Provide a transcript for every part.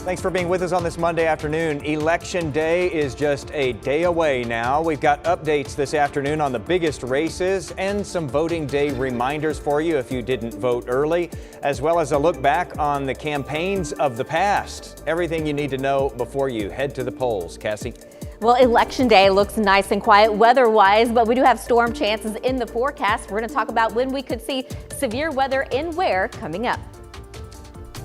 Thanks for being with us on this Monday afternoon. Election Day is just a day away now. We've got updates this afternoon on the biggest races and some voting day reminders for you if you didn't vote early, as well as a look back on the campaigns of the past. Everything you need to know before you head to the polls. Cassie? Well, Election Day looks nice and quiet weather-wise, but we do have storm chances in the forecast. We're going to talk about when we could see severe weather and where coming up.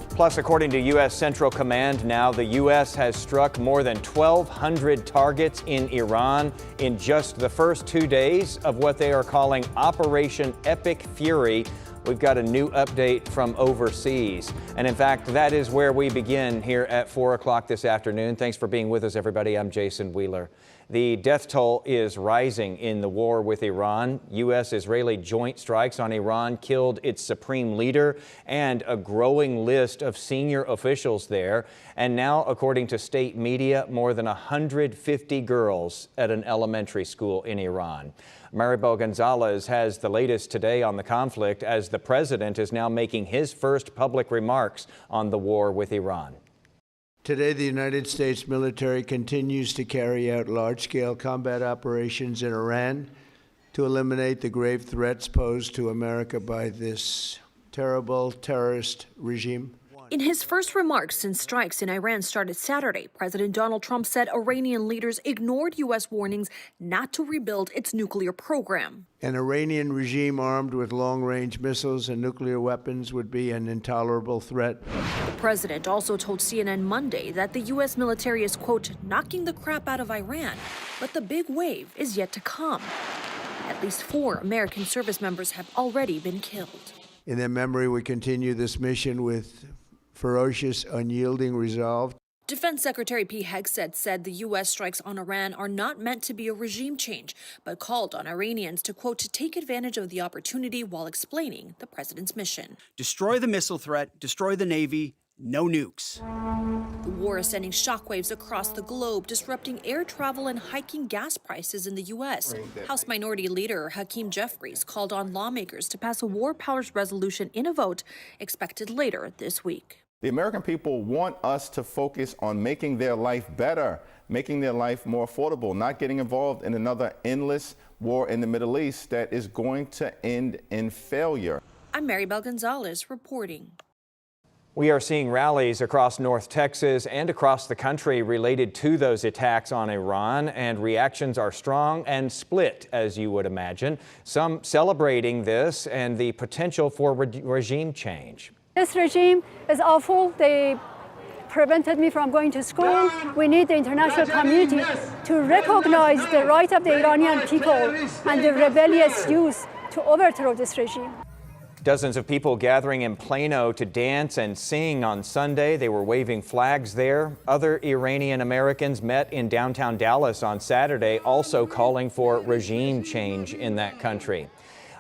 Plus, according to U.S. Central Command, now the U.S. has struck more than 1,200 targets in Iran in just the first 2 days of what they are calling Operation Epic Fury. We've got a new update from overseas. And in fact, that is where we begin here at 4 o'clock this afternoon. Thanks for being with us, everybody. I'm Jason Wheeler. The death toll is rising in the war with Iran. U.S.-Israeli joint strikes on Iran killed its supreme leader and a growing list of senior officials there. And now, according to state media, more than 150 girls at an elementary school in Iran. Maribel Gonzalez has the latest today on the conflict as the president is now making his first public remarks on the war with Iran. Today, the United States military continues to carry out large-scale combat operations in Iran to eliminate the grave threats posed to America by this terrible terrorist regime. In his first remarks since strikes in Iran started Saturday, President Donald Trump said Iranian leaders ignored U.S. warnings not to rebuild its nuclear program. An Iranian regime armed with long-range missiles and nuclear weapons would be an intolerable threat. The president also told CNN Monday that the U.S. military is, quote, knocking the crap out of Iran, but the big wave is yet to come. At least 4 American service members have already been killed. In their memory, we continue this mission with ferocious, unyielding resolve. Defense Secretary Pete Hegseth said the U.S. strikes on Iran are not meant to be a regime change, but called on Iranians to, quote, to take advantage of the opportunity while explaining the president's mission. Destroy the missile threat, destroy the Navy, no nukes. The war is sending shockwaves across the globe, disrupting air travel and hiking gas prices in the U.S. House Minority Leader Hakeem Jeffries called on lawmakers to pass a war powers resolution in a vote expected later this week. The American people want us to focus on making their life better, making their life more affordable, not getting involved in another endless war in the Middle East that is going to end in failure. I'm Maribel Gonzalez reporting. We are seeing rallies across North Texas and across the country related to those attacks on Iran, and reactions are strong and split, as you would imagine. Some celebrating this and the potential for regime change. This regime is awful. They prevented me from going to school. We need the international community to recognize the right of the Iranian people and the rebellious youth to overthrow this regime. Dozens of people gathering in Plano to dance and sing on Sunday. They were waving flags there. Other Iranian Americans met in downtown Dallas on Saturday, also calling for regime change in that country.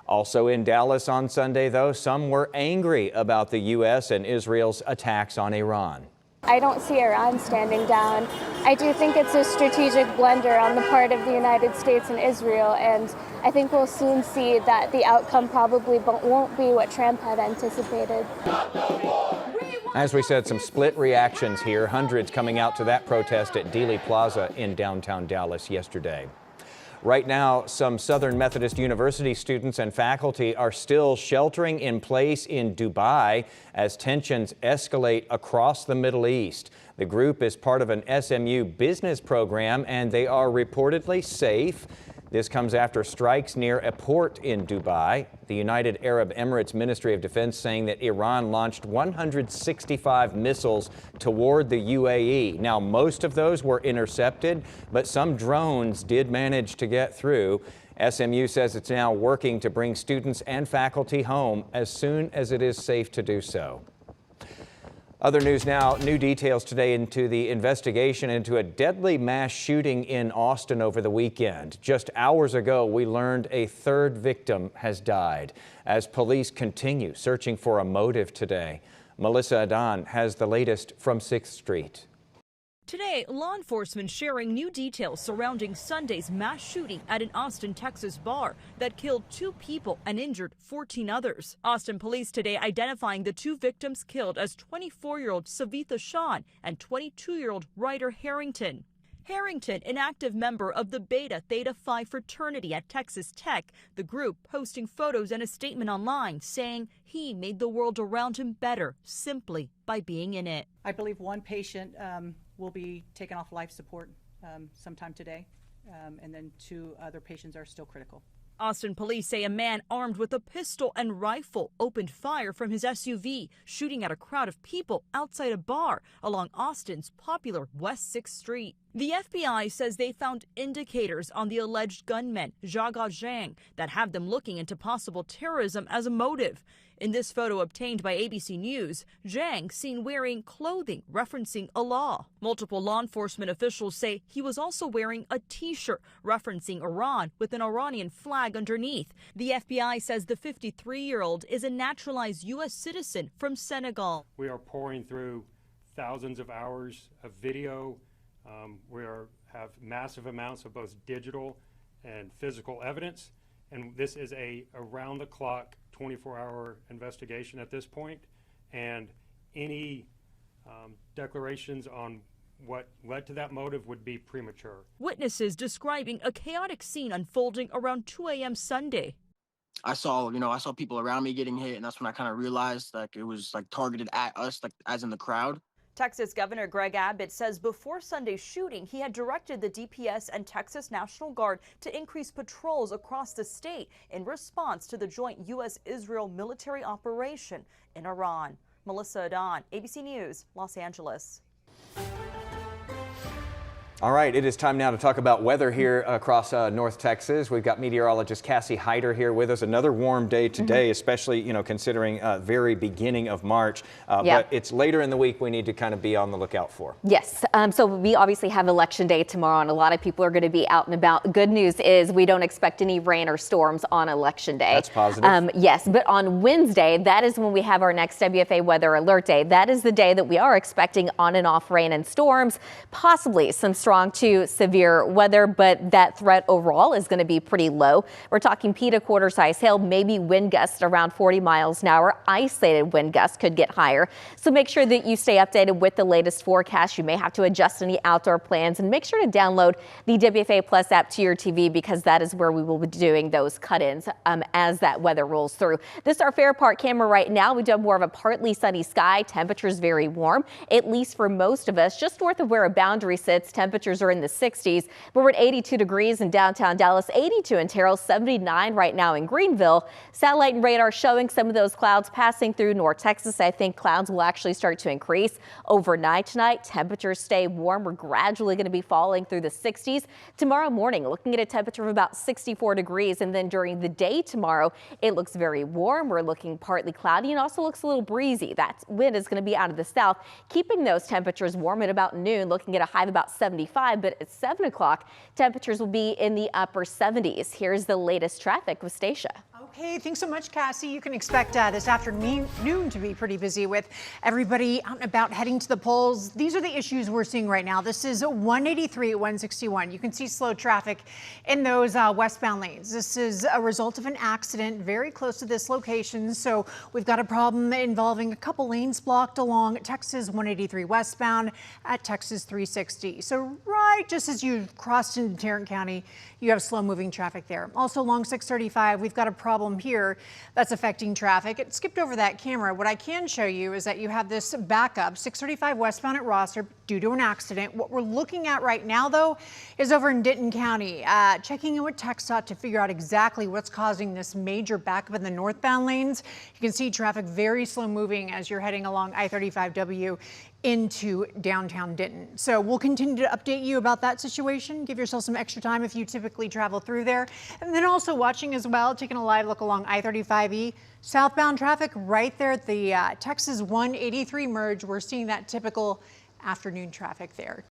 Also in Dallas on Sunday, though, some were angry about the U.S. and Israel's attacks on Iran. I don't see Iran standing down. I do think it's a strategic blunder on the part of the United States and Israel, and I think we'll soon see that the outcome probably won't be what Trump had anticipated. As we said, some split reactions here, hundreds coming out to that protest at Dealey Plaza in downtown Dallas yesterday. Right now, some Southern Methodist University students and faculty are still sheltering in place in Dubai as tensions escalate across the Middle East. The group is part of an SMU business program, and they are reportedly safe. This comes after strikes near a port in Dubai. The United Arab Emirates Ministry of Defense saying that Iran launched 165 missiles toward the UAE. Now, most of those were intercepted, but some drones did manage to get through. SMU says it's now working to bring students and faculty home as soon as it is safe to do so. Other news now, new details today into the investigation into a deadly mass shooting in Austin over the weekend. Just hours ago, we learned a third victim has died as police continue searching for a motive today. Melissa Adan has the latest from 6th Street. Today, law enforcement sharing new details surrounding Sunday's mass shooting at an Austin, Texas bar that killed 2 people and injured 14 others. Austin police today identifying the 2 victims killed as 24-year-old Savitha Shawn and 22-year-old Ryder Harrington. Harrington, an active member of the Beta Theta Phi fraternity at Texas Tech, the group posting photos and a statement online saying he made the world around him better simply by being in it. I believe one patient will be taken off life support sometime today, and then 2 other patients are still critical. Austin police say a man armed with a pistol and rifle opened fire from his SUV, shooting at a crowd of people outside a bar along Austin's popular West 6th Street. The FBI says they found indicators on the alleged gunman, Jaga Zhang, that have them looking into possible terrorism as a motive. In this photo obtained by ABC News, Zhang seen wearing clothing referencing Allah. Multiple law enforcement officials say he was also wearing a T-shirt referencing Iran with an Iranian flag underneath. The FBI says the 53-year-old is a naturalized U.S. citizen from Senegal. We are pouring through thousands of hours of video. We have massive amounts of both digital and physical evidence, and this is a around-the-clock 24-hour investigation at this point, and any declarations on what led to that motive would be premature. Witnesses describing a chaotic scene unfolding around 2 a.m. Sunday. I saw people around me getting hit, and that's when I kind of realized it was targeted at us, as in the crowd. Texas Governor Greg Abbott says before Sunday's shooting, he had directed the DPS and Texas National Guard to increase patrols across the state in response to the joint U.S.-Israel military operation in Iran. Melissa Adon, ABC News, Los Angeles. All right, it is time now to talk about weather here across North Texas. We've got meteorologist Cassie Hyder here with us. Another warm day today, especially, considering very beginning of March. But it's later in the week we need to kind of be on the lookout for. Yes. So we obviously have Election Day tomorrow, and a lot of people are going to be out and about. Good news is we don't expect any rain or storms on Election Day. That's positive. Yes, but on Wednesday, that is when we have our next WFA Weather Alert Day. That is the day that we are expecting on and off rain and storms, possibly some strong to severe weather, but that threat overall is going to be pretty low. We're talking P to quarter size hail, maybe wind gusts around 40 miles an hour. Isolated wind gusts could get higher. So make sure that you stay updated with the latest forecast. You may have to adjust any outdoor plans, and make sure to download the WFA Plus app to your TV, because that is where we will be doing those cut-ins as that weather rolls through. This is our Fair Park camera right now. We do have more of a partly sunny sky. Temperatures very warm, at least for most of us. Just north of where a boundary sits, temperatures are in the 60s, but we're at 82 degrees in downtown Dallas, 82 in Terrell, 79 right now in Greenville. Satellite and radar showing some of those clouds passing through North Texas. I think clouds will actually start to increase overnight tonight. Temperatures stay warm. We're gradually going to be falling through the 60s. Tomorrow morning, looking at a temperature of about 64 degrees, and then during the day tomorrow, it looks very warm. We're looking partly cloudy and also looks a little breezy. That wind is going to be out of the south, keeping those temperatures warm at about noon, looking at a high of about 75, but at 7 o'clock, temperatures will be in the upper 70s. Here's the latest traffic with Stacia. Okay, thanks so much, Cassie. You can expect this afternoon to be pretty busy with everybody out and about heading to the polls. These are the issues we're seeing right now. This is 183 at 161. You can see slow traffic in those westbound lanes. This is a result of an accident very close to this location. So we've got a problem involving a couple lanes blocked along Texas 183 westbound at Texas 360. So right just as you crossed into Tarrant County, you have slow moving traffic there. Also along 635, we've got a problem here that's affecting traffic. It skipped over that camera. What I can show you is that you have this backup 635 westbound at Rosser due to an accident. What we're looking at right now, though, is over in Denton County, checking in with TxDOT to figure out exactly what's causing this major backup in the northbound lanes. You can see traffic very slow moving as you're heading along I-35W into downtown Denton. So we'll continue to update you about that situation. Give yourself some extra time if you typically travel through there. And then also watching as well, taking a live look along I-35E. Southbound traffic right there at the Texas 183 merge. We're seeing that typical afternoon traffic there.